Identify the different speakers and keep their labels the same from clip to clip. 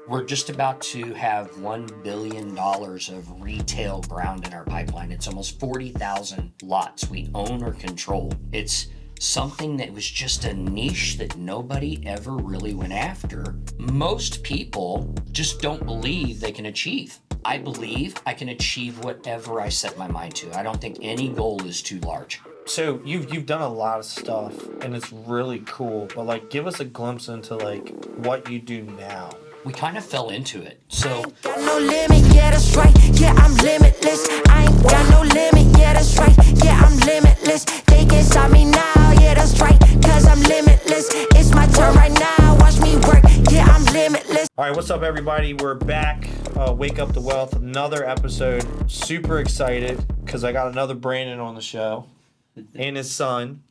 Speaker 1: We're just about to have $1 billion of retail ground in our pipeline. It's almost 40,000 lots we own or control. It's something that was just a niche that nobody ever really went after. Most people just don't believe they can achieve. I believe I can achieve whatever I set my mind to. I don't think any goal is too large.
Speaker 2: So you've done a lot of stuff and it's really cool, but like give us a glimpse into like what you do now.
Speaker 1: We kind of fell into it. So
Speaker 3: Got no limit, yeah, that's right. Yeah, I'm limitless. I ain't got no limit, yeah, that's right. Yeah, I'm limitless. They can stop me now, yeah, that's right. Cause I'm limitless. It's my turn right now. Watch me work, yeah, I'm limitless.
Speaker 2: All right, what's up, everybody? We're back. Wake Up to Wealth, another episode. Super excited because I got another Brandon on the show and his son.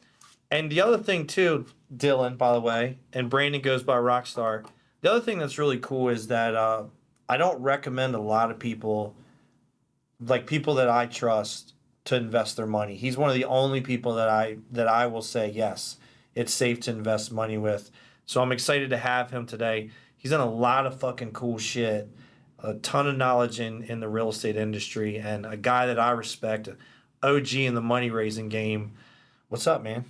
Speaker 2: And the other thing too, Dylan, by the way, and Brandon goes by Rockstar. The other thing that's really cool is that I don't recommend a lot of people, like people that I trust, to invest their money. He's one of the only people that I will say, yes, it's safe to invest money with. So I'm excited to have him today. He's done a lot of fucking cool shit, a ton of knowledge in the real estate industry, and a guy that I respect, OG in the money raising game. What's up, man?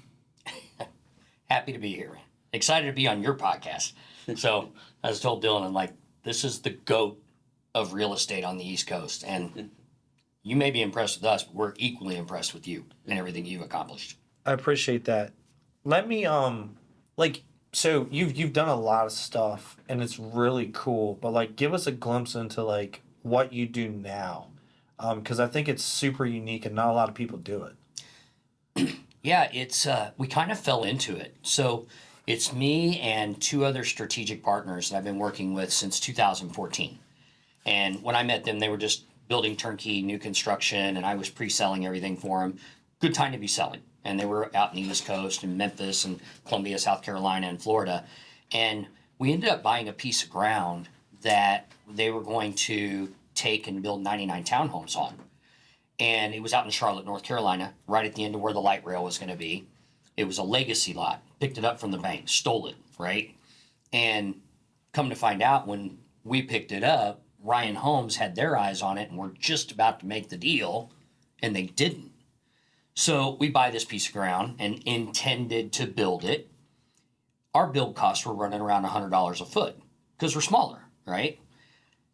Speaker 1: happy to be here. Excited to be on your podcast. So I was told Dylan, I'm like, this is the GOAT of real estate on the East Coast. And you may be impressed with us, but we're equally impressed with you and everything you've accomplished.
Speaker 2: I appreciate that. Let me so you've done a lot of stuff and it's really cool, but like give us a glimpse into like what you do now. Because I think it's super unique and not a lot of people do it.
Speaker 1: Yeah, it's we kind of fell into it. So it's me and two other strategic partners that I've been working with since 2014. And when I met them, they were just building turnkey new construction, and I was pre-selling everything for them. Good time to be selling. And they were out in the East Coast in Memphis and Columbia, South Carolina, and Florida. And we ended up buying a piece of ground that they were going to take and build 99 townhomes on. And it was out in Charlotte, North Carolina, right at the end of where the light rail was going to be. It was a legacy lot. Picked it up from the bank, stole it, right? And come to find out, when we picked it up, Ryan Homes had their eyes on it and were just about to make the deal, and they didn't. So we buy this piece of ground and intended to build it. Our build costs were running around $100 a foot because we're smaller, right?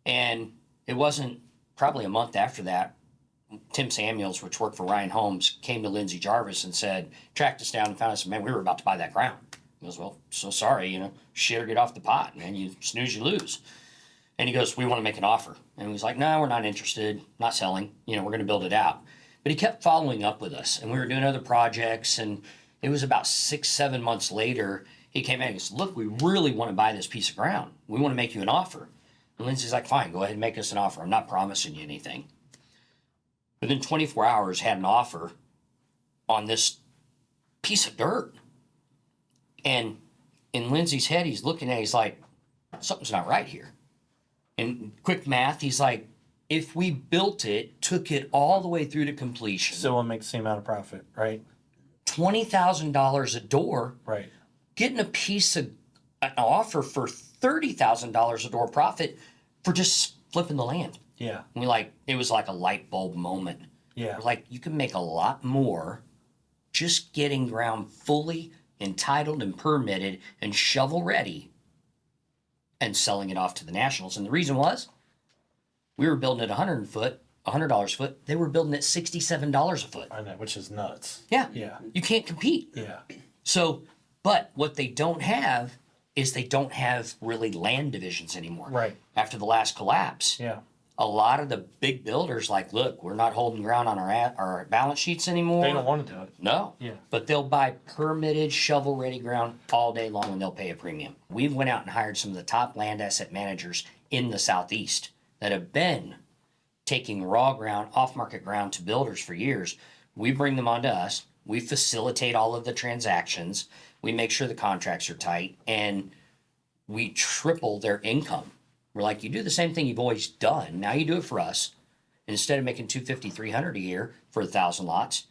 Speaker 1: And it wasn't probably a month after that, Tim Samuels, which worked for Ryan Homes, came to Lindsay Jarvis and said, tracked us down and found us, man, we were about to buy that ground. He goes, well, so sorry, shit or get off the pot, man, you snooze, you lose. And he goes, we want to make an offer. And he was like, no, we're not interested, not selling, we're going to build it out. But he kept following up with us, and we were doing other projects, and it was about 6-7 months later, he came in and goes, look, we really want to buy this piece of ground. We want to make you an offer. And Lindsay's like, fine, go ahead and make us an offer. I'm not promising you anything. Within 24 hours, had an offer on this piece of dirt. And in Lindsay's head, he's looking at it, he's like, something's not right here. And quick math, he's like, if we built it, took it all the way through to completion.
Speaker 2: Still won't make the same amount of profit, right?
Speaker 1: $20,000 a door.
Speaker 2: Right.
Speaker 1: Getting a piece of an offer for $30,000 a door profit for just flipping the land.
Speaker 2: Yeah.
Speaker 1: And it was like a light bulb moment.
Speaker 2: Yeah.
Speaker 1: We're like, you can make a lot more just getting ground fully entitled and permitted and shovel ready and selling it off to the nationals. And the reason was, we were building at $100 a foot. They were building at $67 a foot.
Speaker 2: I know, which is nuts.
Speaker 1: Yeah.
Speaker 2: Yeah.
Speaker 1: You can't compete.
Speaker 2: Yeah.
Speaker 1: So, but what they don't have is they don't have really land divisions anymore.
Speaker 2: Right.
Speaker 1: After the last collapse.
Speaker 2: Yeah.
Speaker 1: A lot of the big builders look, we're not holding ground on our balance sheets anymore.
Speaker 2: They don't want to do it.
Speaker 1: No.
Speaker 2: Yeah.
Speaker 1: But they'll buy permitted, shovel-ready ground all day long, and they'll pay a premium. We went out and hired some of the top land asset managers in the Southeast that have been taking raw ground, off-market ground to builders for years. We bring them onto us. We facilitate all of the transactions. We make sure the contracts are tight, and we triple their income. We're like, you do the same thing you've always done. Now you do it for us. And instead of making $250, $300 a year for 1,000 lots,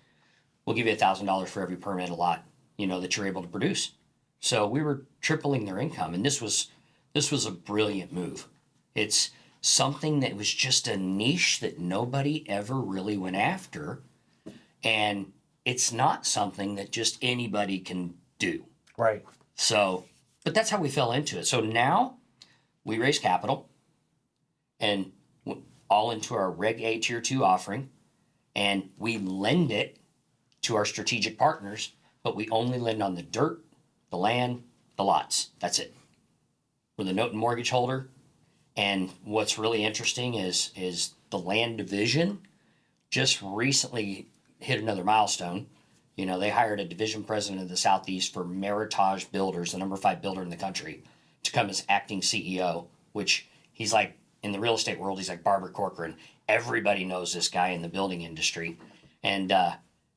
Speaker 1: we'll give you $1,000 for every permit lot, that you're able to produce. So we were tripling their income, and this was a brilliant move. It's something that was just a niche that nobody ever really went after. And it's not something that just anybody can do.
Speaker 2: Right.
Speaker 1: So, but that's how we fell into it. So now we raise capital and all into our Reg A Tier 2 offering, and we lend it to our strategic partners, but we only lend on the dirt, the land, the lots. That's it. We're the note and mortgage holder. And what's really interesting is the land division just recently hit another milestone. You know, they hired a division president of the Southeast for Meritage Builders, the number 5 builder in the country, to come as acting CEO, which he's like, in the real estate world, he's like Barbara Corcoran. Everybody knows this guy in the building industry, and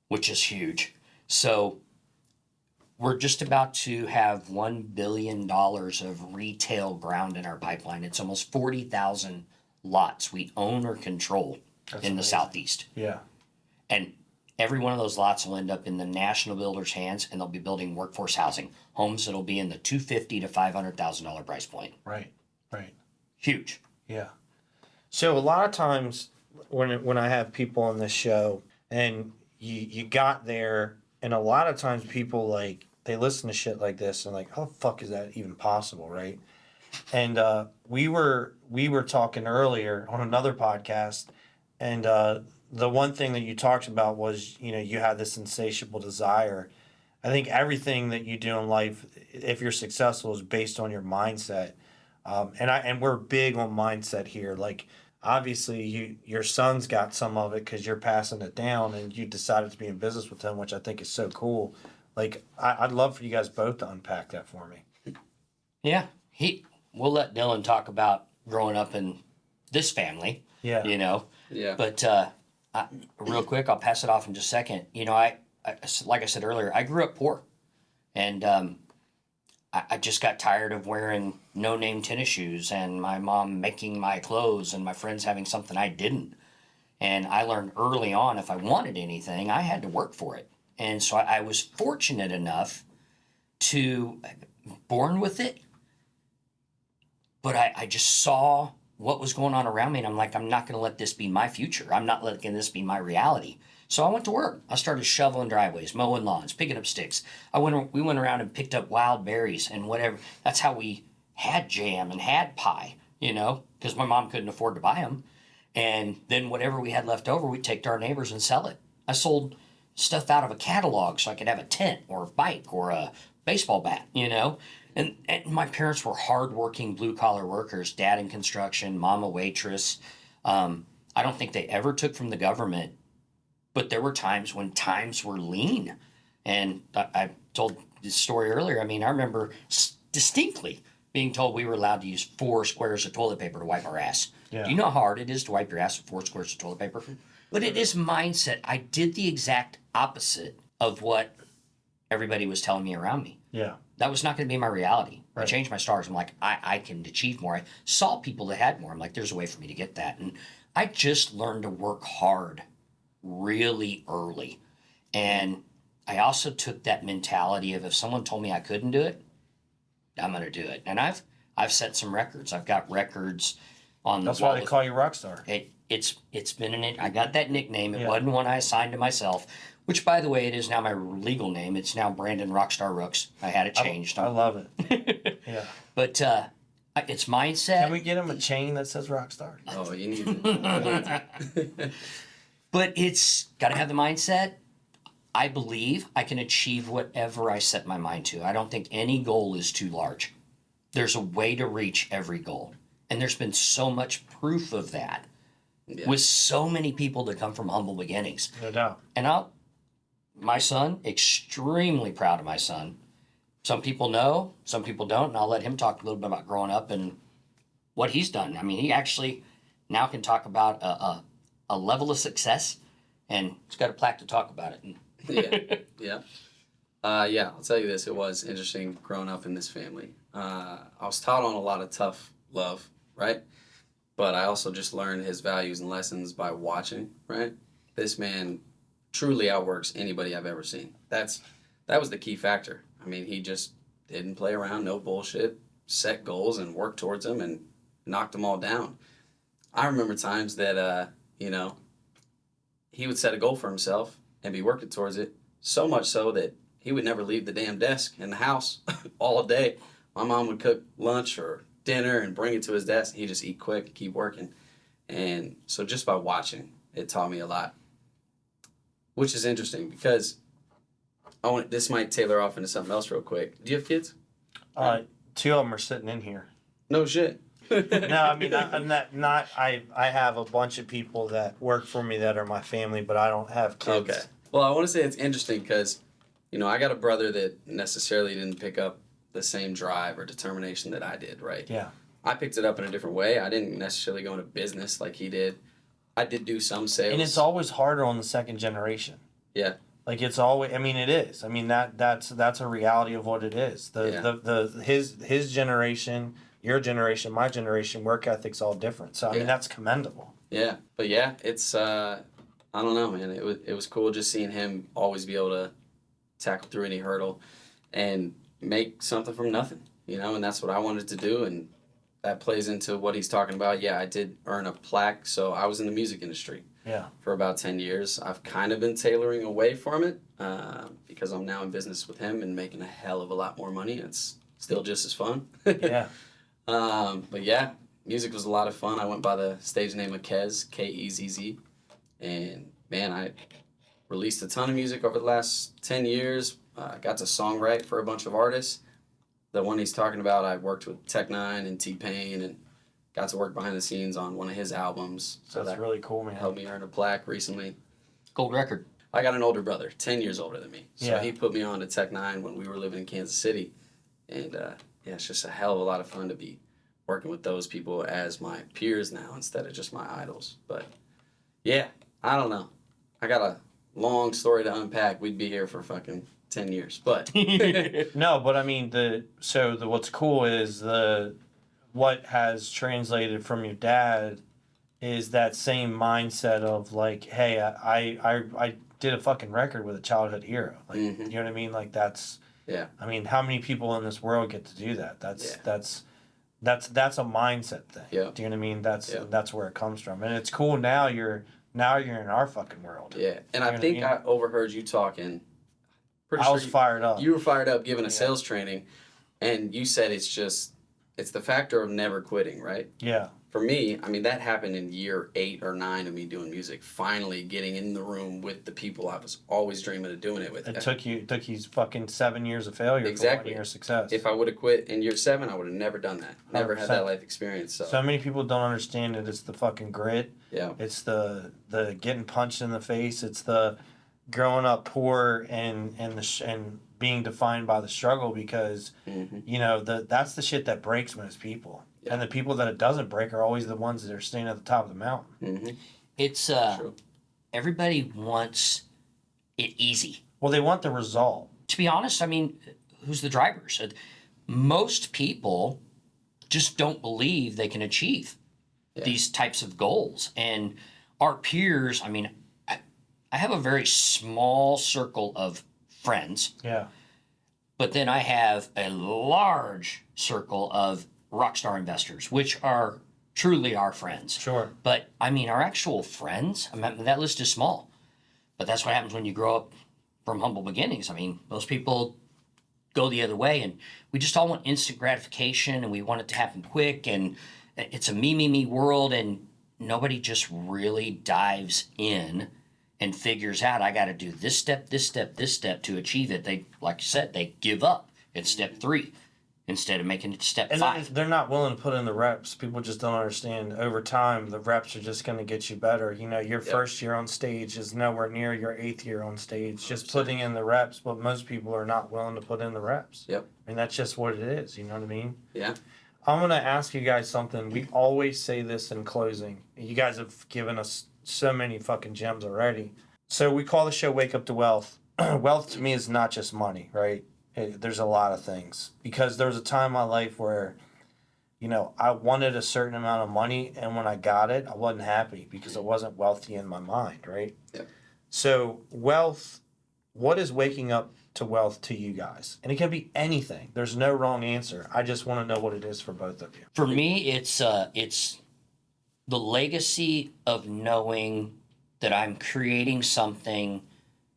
Speaker 1: which is huge. So we're just about to have $1 billion of retail ground in our pipeline. It's almost 40,000 lots we own or control in the Southeast.
Speaker 2: Yeah.
Speaker 1: And every one of those lots will end up in the national builders' hands, and they'll be building workforce housing, homes that'll be in the $250,000 to $500,000 price point.
Speaker 2: Right. Right.
Speaker 1: Huge.
Speaker 2: Yeah. So a lot of times when I have people on this show and you got there, and a lot of times people like they listen to shit like this and like, how the fuck is that even possible, right? And we were talking earlier on another podcast, and the one thing that you talked about was, you know, you had this insatiable desire. I think everything that you do in life, if you're successful, is based on your mindset. And we're big on mindset here. Like, obviously, your son's got some of it because you're passing it down, and you decided to be in business with him, which I think is so cool. Like, I'd love for you guys both to unpack that for me.
Speaker 1: Yeah. We'll let Dylan talk about growing up in this family.
Speaker 2: Yeah.
Speaker 1: You know.
Speaker 4: Yeah.
Speaker 1: But real quick, I'll pass it off in just a second. You know, I like I said earlier, I grew up poor, and I just got tired of wearing no-name tennis shoes and my mom making my clothes and my friends having something I didn't. And I learned early on, if I wanted anything, I had to work for it. And so I was fortunate enough to born with it, but I just saw what was going on around me, and I'm like, I'm not going to let this be my future. I'm not letting this be my reality. So I went to work. I started shoveling driveways, mowing lawns, picking up sticks. We went around and picked up wild berries and whatever. That's how we had jam and had pie, you know, because my mom couldn't afford to buy them. And then whatever we had left over, we'd take to our neighbors and sell it. I sold stuff out of a catalog so I could have a tent or a bike or a baseball bat, you know. And my parents were hardworking blue-collar workers, dad in construction, mom a waitress. I don't think they ever took from the government, but there were times when times were lean. And I told this story earlier. I mean, I remember distinctly being told we were allowed to use 4 squares of toilet paper to wipe our ass. Yeah. Do you know how hard it is to wipe your ass with 4 squares of toilet paper? But it is mindset. I did the exact opposite of what everybody was telling me around me.
Speaker 2: Yeah.
Speaker 1: That was not going to be my reality.
Speaker 2: Right.
Speaker 1: I changed my stars. I'm like, I can achieve more. I saw people that had more. I'm like, there's a way for me to get that. And I just learned to work hard really early. And I also took that mentality of if someone told me I couldn't do it, I'm going to do it. And I've set some records. I've got records on the
Speaker 2: That's why they call you Rockstar.
Speaker 1: It's been I got that nickname. It wasn't one I assigned to myself, which, by the way, it is now my legal name. It's now Brandon Rockstar Rooks. I had it changed.
Speaker 2: I love it. Yeah.
Speaker 1: But it's mindset.
Speaker 2: Can we get him a chain that says Rockstar?
Speaker 4: Oh, you need it.
Speaker 1: But it's got to have the mindset. I believe I can achieve whatever I set my mind to. I don't think any goal is too large. There's a way to reach every goal. And there's been so much proof of that with so many people that come from humble beginnings.
Speaker 2: No doubt.
Speaker 1: And my son, extremely proud of my son. Some people know, some people don't, and I'll let him talk a little bit about growing up and what he's done. I mean, he actually now can talk about a level of success, and he's got a plaque to talk about it.
Speaker 4: Yeah. I'll tell you this. It was interesting growing up in this family. I was taught on a lot of tough love, right? But I also just learned his values and lessons by watching, right? This man truly outworks anybody I've ever seen. That was the key factor. I mean, he just didn't play around, no bullshit, set goals and worked towards them and knocked them all down. I remember times that, he would set a goal for himself and be working towards it, so much so that he would never leave the damn desk in the house all day. My mom would cook lunch or dinner and bring it to his desk. He'd just eat quick and keep working. And so just by watching, it taught me a lot, which is interesting because this might tailor off into something else real quick. Do you have kids?
Speaker 2: 2 of them are sitting in here.
Speaker 4: No shit.
Speaker 2: No, I mean, I have a bunch of people that work for me that are my family, but I don't have kids.
Speaker 4: Okay. Well, I want to say it's interesting because, I got a brother that necessarily didn't pick up the same drive or determination that I did, right?
Speaker 2: Yeah.
Speaker 4: I picked it up in a different way. I didn't necessarily go into business like he did. I did do some sales.
Speaker 2: And it's always harder on the second generation.
Speaker 4: Yeah.
Speaker 2: Like it's always. I mean, it is. I mean that's a reality of what it is. His generation, your generation, my generation, work ethic's all different. So I mean that's commendable.
Speaker 4: Yeah, but yeah, it's I don't know, man. It was cool just seeing him always be able to tackle through any hurdle and make something from nothing, and that's what I wanted to do, and that plays into what he's talking about. Yeah, I did earn a plaque, so I was in the music industry.
Speaker 2: Yeah.
Speaker 4: For about 10 years. I've kind of been tailoring away from it because I'm now in business with him and making a hell of a lot more money. It's still just as fun.
Speaker 2: Yeah.
Speaker 4: But yeah, music was a lot of fun. I went by the stage name of Kez, K-E-Z-Z. And man, I released a ton of music over the last 10 years. Got to songwrite for a bunch of artists. The one he's talking about, I worked with Tech Nine and T-Pain and got to work behind the scenes on one of his albums.
Speaker 2: So that's really cool, man.
Speaker 4: Helped me earn a plaque recently.
Speaker 1: Gold record.
Speaker 4: I got an older brother, 10 years older than me. So
Speaker 2: Yeah.
Speaker 4: he put me on to Tech Nine when we were living in Kansas City. And it's just a hell of a lot of fun to be working with those people as my peers now instead of just my idols. But yeah, I don't know. I got a long story to unpack. We'd be here for fucking 10 years. But
Speaker 2: No, but I mean what's cool is what has translated from your dad is that same mindset of like, hey, I did a fucking record with a childhood hero. Like, you know what I mean? Like that's,
Speaker 4: yeah.
Speaker 2: I mean, how many people in this world get to do that? That's a mindset thing.
Speaker 4: Yeah.
Speaker 2: Do you know what I mean? That's where it comes from. And it's cool now you're in our fucking world.
Speaker 4: Yeah. And
Speaker 2: You know
Speaker 4: I think
Speaker 2: what I mean?
Speaker 4: I overheard you talking. Pretty
Speaker 2: I
Speaker 4: sure
Speaker 2: was fired up.
Speaker 4: You were fired up giving a sales training, and you said it's the factor of never quitting, right?
Speaker 2: Yeah.
Speaker 4: For me, I mean, that happened in year 8 or 9 of me doing music, finally getting in the room with the people I was always dreaming of doing it with.
Speaker 2: It took you fucking 7 years of failure
Speaker 4: Exactly.
Speaker 2: for 1 year of success.
Speaker 4: If I would have quit in year 7, I would have never done that. Never had
Speaker 2: 100%.
Speaker 4: that life experience.
Speaker 2: So many people don't understand it. It's the fucking grit.
Speaker 4: Yeah.
Speaker 2: It's the getting punched in the face. It's the growing up poor and being defined by the struggle because that's the shit that breaks most people. Yeah. And the people that it doesn't break are always the ones that are staying at the top of the mountain.
Speaker 4: Mm-hmm.
Speaker 1: It's
Speaker 4: True.
Speaker 1: Everybody wants it easy.
Speaker 2: Well, they want the result.
Speaker 1: To be honest, I mean, who's the drivers? Most people just don't believe they can achieve these types of goals. And our peers, I mean, I have a very small circle of friends.
Speaker 2: Yeah.
Speaker 1: But then I have a large circle of Rockstar investors, which are truly our friends.
Speaker 2: Sure.
Speaker 1: But I mean, our actual friends, I mean, that list is small. But that's what happens when you grow up from humble beginnings. I mean, most people go the other way, and we just all want instant gratification, and we want it to happen quick, and it's a me world, and nobody just really dives in and figures out, I got to do this step to achieve it. They, like you said, they give up at step 3 instead of making it step 5.
Speaker 2: They're not willing to put in the reps. People just don't understand. Over time, the reps are just going to get you better. Your first year on stage is nowhere near your 8th year on stage. Just putting in the reps, but most people are not willing to put in the reps.
Speaker 4: Yep.
Speaker 2: And that's just what it is. You know what I mean?
Speaker 4: Yeah.
Speaker 2: I'm going to ask you guys something. We always say this in closing. You guys have given us so many fucking gems already. So we call the show Wake Up to Wealth. Wealth to me is not just money, right? There's a lot of things. Because there was a time in my life where, I wanted a certain amount of money, and when I got it, I wasn't happy because it wasn't wealthy in my mind, right?
Speaker 4: Yep.
Speaker 2: So wealth, what does waking up to wealth to you guys? And it can be anything. There's no wrong answer. I just want to know what it is for both of you.
Speaker 1: For me, it's the legacy of knowing that I'm creating something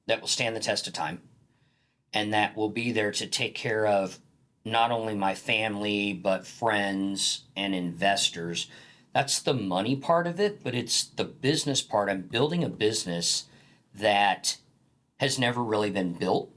Speaker 1: that will stand the test of time and that will be there to take care of not only my family, but friends and investors. That's the money part of it, but it's the business part. I'm building a business that has never really been built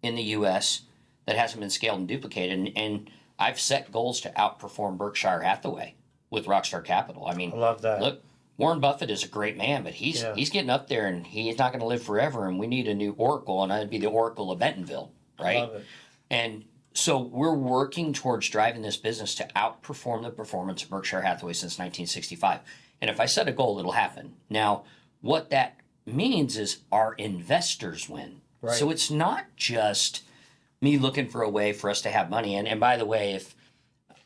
Speaker 1: in the US, that hasn't been scaled and duplicated. And I've set goals to outperform Berkshire Hathaway with Rockstar Capital. I mean,
Speaker 2: I love that.
Speaker 1: Look, Warren Buffett is a great man, but he's getting up there and he's not going to live forever. And we need a new Oracle, and that'd be the Oracle of Bentonville, right?
Speaker 2: Love it.
Speaker 1: And so we're working towards driving this business to outperform the performance of Berkshire Hathaway since 1965. And if I set a goal, it'll happen. Now, what that means is our investors win.
Speaker 2: Right.
Speaker 1: So it's not just me looking for a way for us to have money. And by the way, if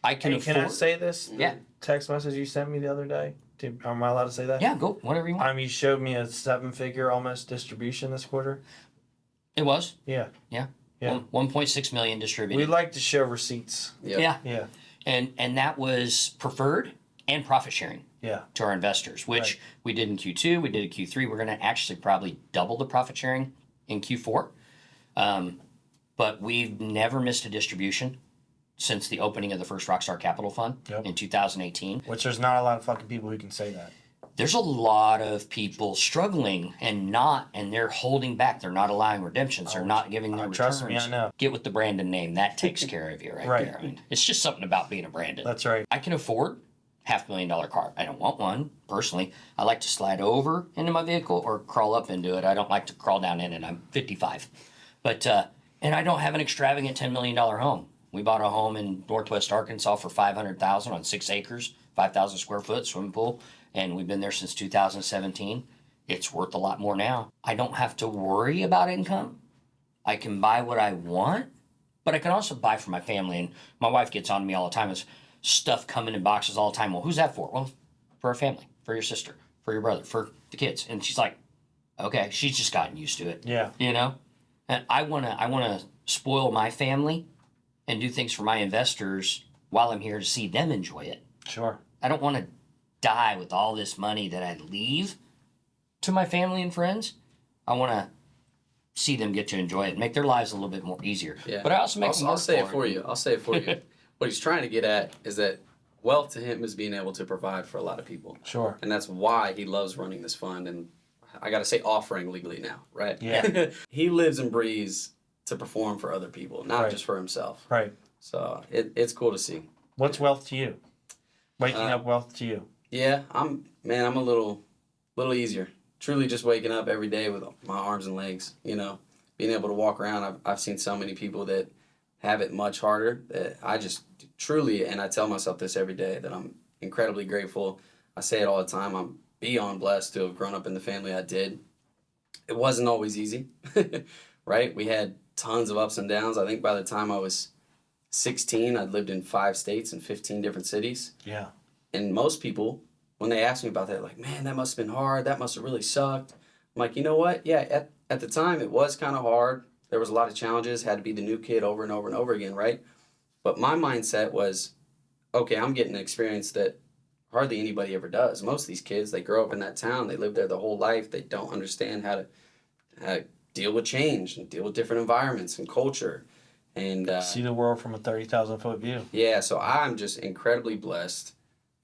Speaker 1: I can afford...
Speaker 2: Can I say this?
Speaker 1: Yeah.
Speaker 2: Text message you sent me the other day. Am I allowed to say that?
Speaker 1: Yeah, go. Whatever you want.
Speaker 2: You showed me a 7-figure almost distribution this quarter.
Speaker 1: It was.
Speaker 2: Yeah.
Speaker 1: Yeah.
Speaker 2: Yeah.
Speaker 1: 1.6 million distributed.
Speaker 2: We like to show receipts.
Speaker 1: Yeah.
Speaker 2: Yeah.
Speaker 1: And that was preferred and profit sharing
Speaker 2: Yeah.
Speaker 1: to our investors, which we did in Q2, we did in Q3. We're going to actually probably double the profit sharing in Q4. But we've never missed a distribution since the opening of the first Rockstar Capital Fund in 2018.
Speaker 2: Which there's not a lot of fucking people who can say that.
Speaker 1: There's a lot of people struggling and they're holding back. They're not allowing redemptions. They're not giving their returns.
Speaker 2: Trust me, I know.
Speaker 1: Get with the Brandon name. That takes care of you right there. I mean, it's just something about being a Brandon.
Speaker 2: That's right.
Speaker 1: I can afford $500,000 car. I don't want one, personally. I like to slide over into my vehicle or crawl up into it. I don't like to crawl down in it. I'm 55. But, and I don't have an extravagant $10 million home. We bought a home in Northwest Arkansas for $500,000 on 6 acres, 5,000 square foot swimming pool, and we've been there since 2017. It's worth a lot more now. I don't have to worry about income. I can buy what I want, but I can also buy for my family. And my wife gets on me all the time. It's stuff coming in boxes all the time. Well, who's that for? Well, for our family, for your sister, for your brother, for the kids. And she's like, okay, she's just gotten used to it.
Speaker 2: Yeah.
Speaker 1: You know? And I wanna spoil my family and do things for my investors while I'm here to see them enjoy it.
Speaker 2: Sure.
Speaker 1: I don't want to die with all this money that I leave to my family and friends. I want to see them get to enjoy it, make their lives a little bit more easier.
Speaker 4: Yeah.
Speaker 1: But I also make
Speaker 4: I'll say it for you. I'll say it for you. What he's trying to get at is that wealth to him is being able to provide for a lot of people.
Speaker 2: Sure.
Speaker 4: And that's why he loves running this fund. And I got to say offering legally now, right?
Speaker 2: Yeah.
Speaker 4: He lives and breathes to perform for other people, not just for himself.
Speaker 2: Right.
Speaker 4: So it's cool to see.
Speaker 2: What's wealth to you? Waking up wealth to you?
Speaker 4: Yeah, I'm a little easier. Truly just waking up every day with my arms and legs, you know, being able to walk around. I've seen so many people that have it much harder that I just truly, and I tell myself this every day, that I'm incredibly grateful. I say it all the time. I'm beyond blessed to have grown up in the family I did. It wasn't always easy, right? We had tons of ups and downs. I think by the time I was 16, I'd lived in 5 states and 15 different cities.
Speaker 2: Yeah.
Speaker 4: And most people, when they ask me about that, like, man, that must have been hard. That must have really sucked. I'm like, you know what? Yeah, at the time, it was kind of hard. There was a lot of challenges. Had to be the new kid over and over and over again, right? But my mindset was, okay, I'm getting an experience that hardly anybody ever does. Most of these kids, they grow up in that town. They live there their whole life. They don't understand how to deal with change and deal with different environments and culture. And
Speaker 2: see the world from a 30,000-foot view.
Speaker 4: Yeah, so I'm just incredibly blessed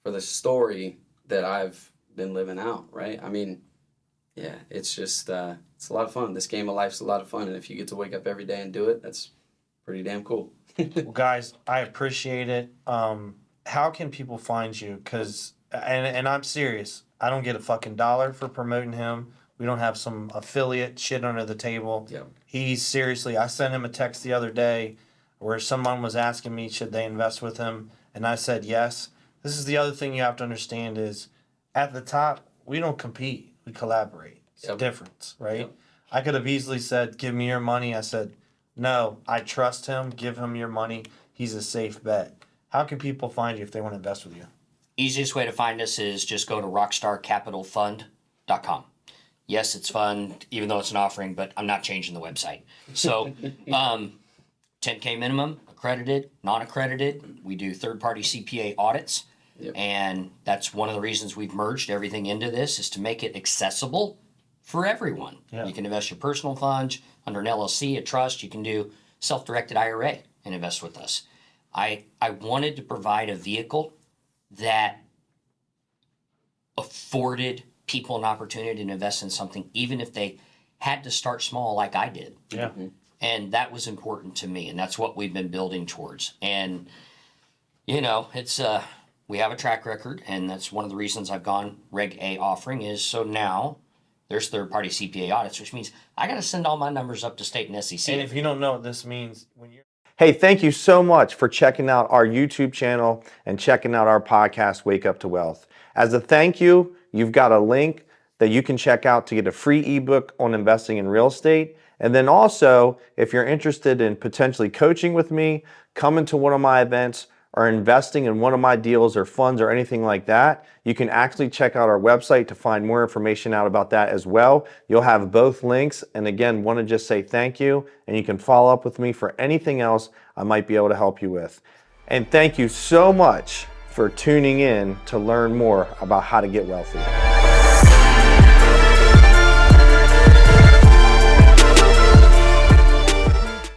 Speaker 4: for the story that I've been living out, right? I mean, yeah, it's just, it's a lot of fun. This game of life's a lot of fun, and if you get to wake up every day and do it, that's pretty damn cool.
Speaker 2: Well, guys, I appreciate it. How can people find you? Because, and I'm serious, I don't get a fucking dollar for promoting him. We don't have some affiliate shit under the table.
Speaker 4: Yep.
Speaker 2: He's seriously, I sent him a text the other day where someone was asking me, should they invest with him? And I said yes. This is the other thing you have to understand is at the top, we don't compete. We collaborate. It's a difference, right?
Speaker 4: Yep.
Speaker 2: I could have easily said, give me your money. I said, no, I trust him. Give him your money. He's a safe bet. How can people find you if they want to invest with you?
Speaker 1: Easiest way to find us is just go to rockstarcapitalfund.com. Yes, it's fun, even though it's an offering, but I'm not changing the website. So 10K minimum, accredited, non-accredited. We do third-party CPA audits.
Speaker 4: Yep.
Speaker 1: And that's one of the reasons we've merged everything into this, is to make it accessible for everyone.
Speaker 2: Yeah.
Speaker 1: You can invest your personal funds under an LLC, a trust. You can do self-directed IRA and invest with us. I wanted to provide a vehicle that afforded people an opportunity to invest in something, even if they had to start small like I did.
Speaker 2: Yeah.
Speaker 1: And that was important to me, and that's what we've been building towards. And, you know, it's we have a track record, and that's one of the reasons I've gone Reg A offering, is so now there's third-party CPA audits, which means I got to send all my numbers up to state and SEC.
Speaker 2: And if you don't know what this means, when you're
Speaker 5: Hey, thank you so much for checking out our YouTube channel and checking out our podcast, Wake Up to Wealth. As a thank you, you've got a link that you can check out to get a free ebook on investing in real estate. And then also, if you're interested in potentially coaching with me, coming to one of my events, or investing in one of my deals or funds or anything like that, you can actually check out our website to find more information out about that as well. You'll have both links. And again, want to just say thank you, and you can follow up with me for anything else I might be able to help you with. And thank you so much for tuning in to learn more about how to get wealthy.